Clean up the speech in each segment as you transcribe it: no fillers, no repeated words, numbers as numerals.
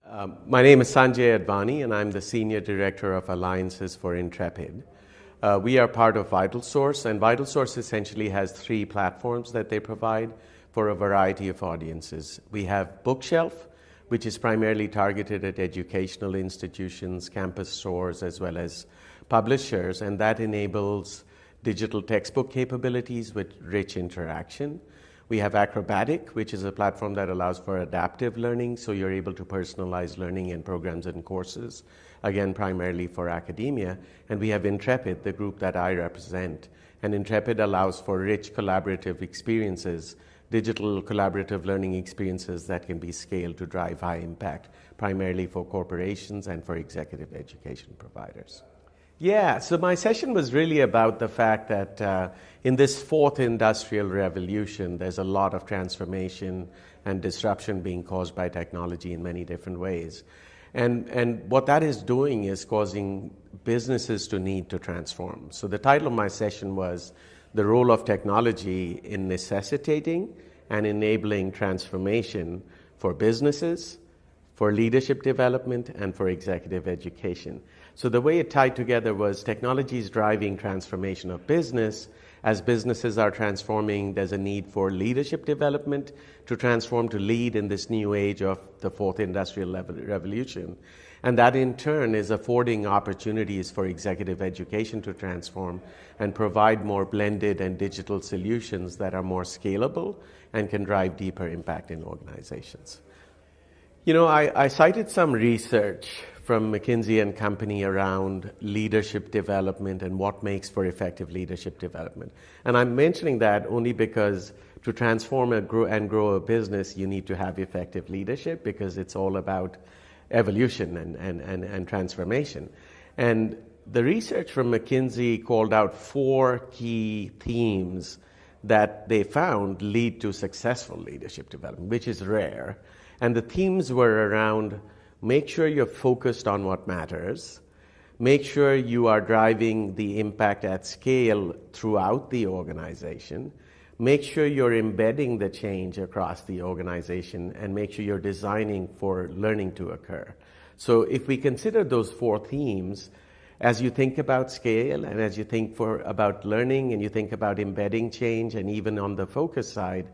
My name is Sanjay Advani, and I'm the Senior Director of Alliances for Intrepid. We are part of VitalSource, and VitalSource essentially has three platforms that they provide for a variety of audiences. We have Bookshelf, which is primarily targeted at educational institutions, campus stores, as well as publishers, and that enables digital textbook capabilities with rich interaction. We have Acrobatic, which is a platform that allows for adaptive learning, so you're able to personalize learning in programs and courses, again, primarily for academia. And we have Intrepid, the group that I represent. And Intrepid allows for rich collaborative experiences, digital collaborative learning experiences that can be scaled to drive high impact, primarily for corporations and for executive education providers. Yeah, so my session was really about the fact that in this fourth industrial revolution, there's a lot of transformation and disruption being caused by technology in many different ways. And what that is doing is causing businesses to need to transform. So the title of my session was The Role of Technology in Necessitating and Enabling Transformation for Businesses, for Leadership Development, and for Executive Education. So the way it tied together was technology is driving transformation of business. As businesses are transforming, there's a need for leadership development to transform, to lead in this new age of the fourth industrial revolution. And that in turn is affording opportunities for executive education to transform and provide more blended and digital solutions that are more scalable and can drive deeper impact in organizations. You know, I cited some research from McKinsey and Company around leadership development and what makes for effective leadership development. And I'm mentioning that only because to transform and grow a business, you need to have effective leadership because it's all about evolution and transformation. And the research from McKinsey called out 4 key themes that they found lead to successful leadership development, which is rare. And the themes were around make sure you're focused on what matters, make sure you are driving the impact at scale throughout the organization, make sure you're embedding the change across the organization, and make sure you're designing for learning to occur. So if we consider those 4 themes, as you think about scale and as you think about learning and you think about embedding change and even on the focus side,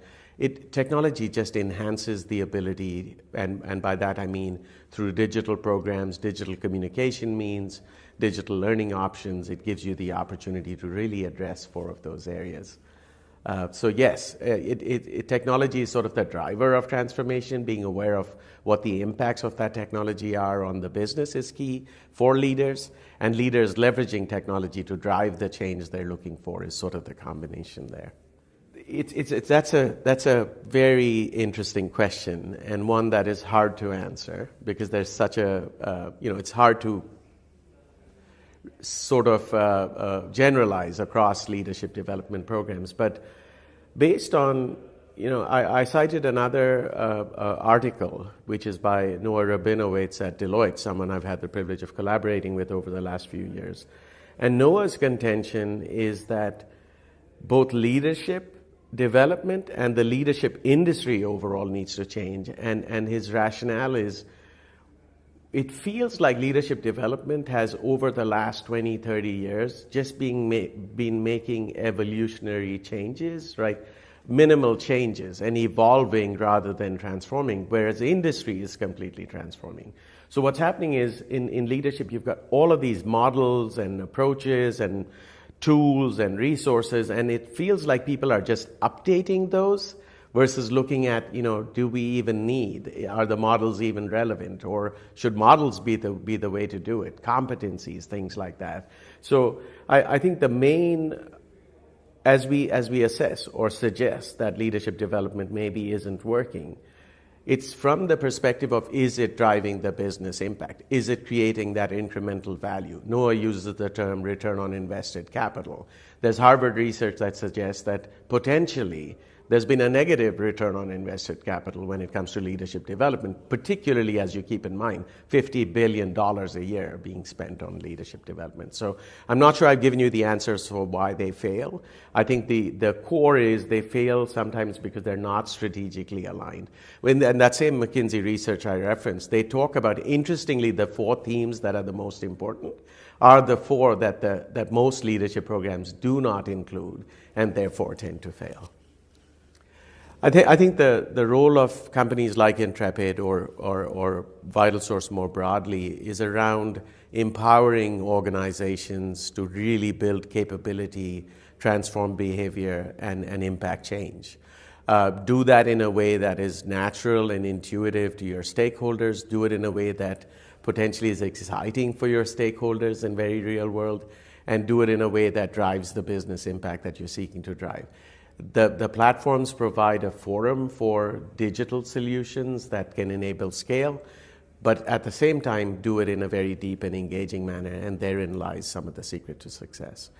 technology just enhances the ability, and by that I mean through digital programs, digital communication means, digital learning options, it gives you the opportunity to really address 4 of those areas. So yes, technology is sort of the driver of transformation. Being aware of what the impacts of that technology are on the business is key for leaders, and leaders leveraging technology to drive the change they're looking for is sort of the combination there. That's a very interesting question, and one that is hard to answer because there's such it's hard to sort of generalize across leadership development programs. But based on, I cited another article, which is by Noah Rabinowitz at Deloitte, someone I've had the privilege of collaborating with over the last few years. And Noah's contention is that both leadership development and the leadership industry overall needs to change. And his rationale is, it feels like leadership development has, over the last 20, 30 years, just been making evolutionary changes, right? Minimal changes and evolving rather than transforming, whereas the industry is completely transforming. So what's happening is in leadership, you've got all of these models and approaches and tools and resources, and it feels like people are just updating those versus looking at, do we even need, are the models even relevant, or should models be the way to do it, competencies, things like that. So I think the main, as we assess or suggest that leadership development maybe isn't working, it's from the perspective of, is it driving the business impact? Is it creating that incremental value? Noah uses the term return on invested capital. There's Harvard research that suggests that potentially there's been a negative return on invested capital when it comes to leadership development, particularly as you keep in mind $50 billion a year being spent on leadership development. So I'm not sure I've given you the answers for why they fail. I think the core is they fail sometimes because they're not strategically aligned. In that same McKinsey research I referenced, they talk about, interestingly, the 4 themes that are the most important are the 4 that most leadership programs do not include and therefore tend to fail. I think the role of companies like Intrepid or VitalSource more broadly is around empowering organizations to really build capability, transform behavior, and impact change. Do that in a way that is natural and intuitive to your stakeholders. Do it in a way that potentially is exciting for your stakeholders in very real world, and do it in a way that drives the business impact that you're seeking to drive. The platforms provide a forum for digital solutions that can enable scale, but at the same time do it in a very deep and engaging manner, and therein lies some of the secret to success.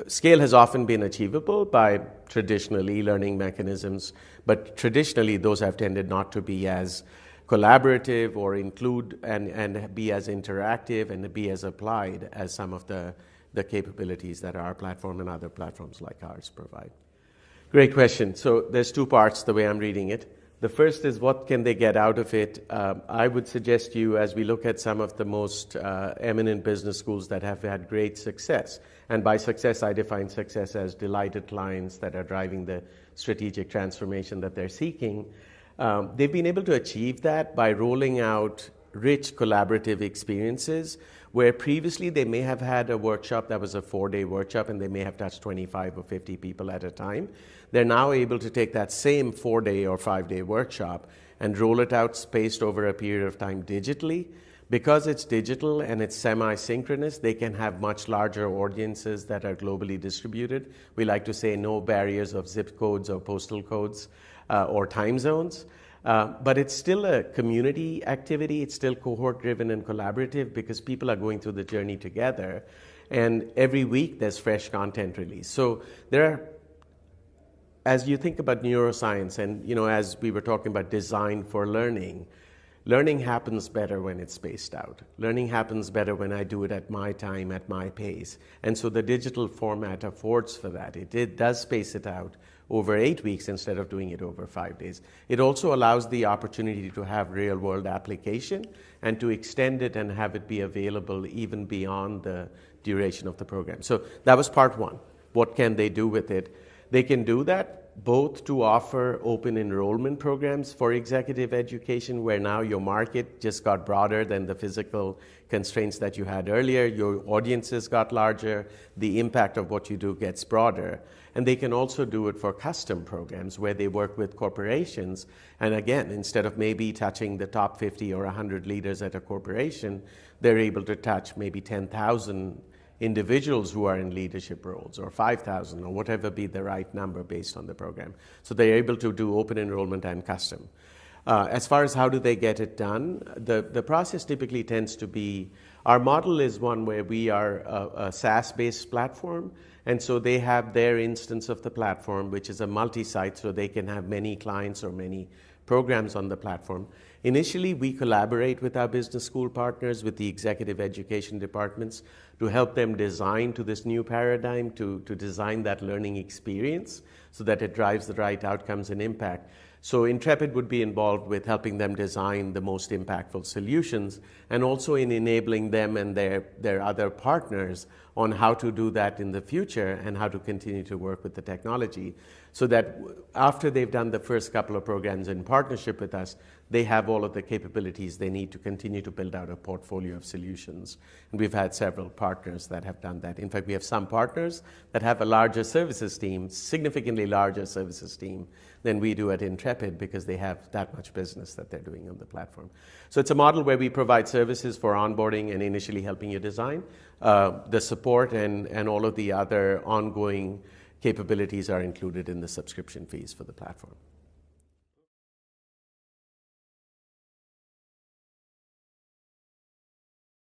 Scale has often been achievable by traditional e-learning mechanisms, but traditionally those have tended not to be as collaborative or include and be as interactive and be as applied as some of the capabilities that our platform and other platforms like ours provide. Great question. So there's 2 parts the way I'm reading it. The first is, what can they get out of it? I would suggest to you, as we look at some of the most eminent business schools that have had great success, and by success I define success as delighted clients that are driving the strategic transformation that they're seeking, they've been able to achieve that by rolling out rich collaborative experiences where previously they may have had a workshop that was a 4-day workshop and they may have touched 25 or 50 people at a time. They're now able to take that same 4-day or 5-day workshop and roll it out spaced over a period of time digitally. Because it's digital and it's semi-synchronous, they can have much larger audiences that are globally distributed. We like to say no barriers of zip codes or postal codes or time zones. But it's still a community activity. It's still cohort-driven and collaborative because people are going through the journey together. And every week there's fresh content released. So there are, as you think about neuroscience and, as we were talking about design for learning, learning happens better when it's spaced out. Learning happens better when I do it at my time, at my pace. And so the digital format affords for that. It does space it out over 8 weeks instead of doing it over 5 days. It also allows the opportunity to have real-world application and to extend it and have it be available even beyond the duration of the program. So that was part 1. What can they do with it? They can do that both to offer open enrollment programs for executive education, where now your market just got broader than the physical constraints that you had earlier. Your audiences got larger. The impact of what you do gets broader. And they can also do it for custom programs where they work with corporations. And again, instead of maybe touching the top 50 or 100 leaders at a corporation, they're able to touch maybe 10,000 individuals who are in leadership roles, or 5,000, or whatever be the right number based on the program. So they're able to do open enrollment and custom. As far as how do they get it done, the process typically tends to be, our model is one where we are a SaaS-based platform, and so they have their instance of the platform, which is a multi-site, so they can have many clients or many programs on the platform. Initially, we collaborate with our business school partners, with the executive education departments, to help them design to this new paradigm, to design that learning experience so that it drives the right outcomes and impact. So Intrepid would be involved with helping them design the most impactful solutions, and also in enabling them and their other partners on how to do that in the future and how to continue to work with the technology, so that after they've done the first couple of programs in partnership with us, they have all of the capabilities they need to continue to build out a portfolio of solutions. And we've had several partners that have done that. In fact, we have some partners that have a larger services team, significantly larger services team than we do at Intrepid, because they have that much business that they're doing on the platform. So it's a model where we provide services for onboarding and initially helping you design. The support and all of the other ongoing capabilities are included in the subscription fees for the platform.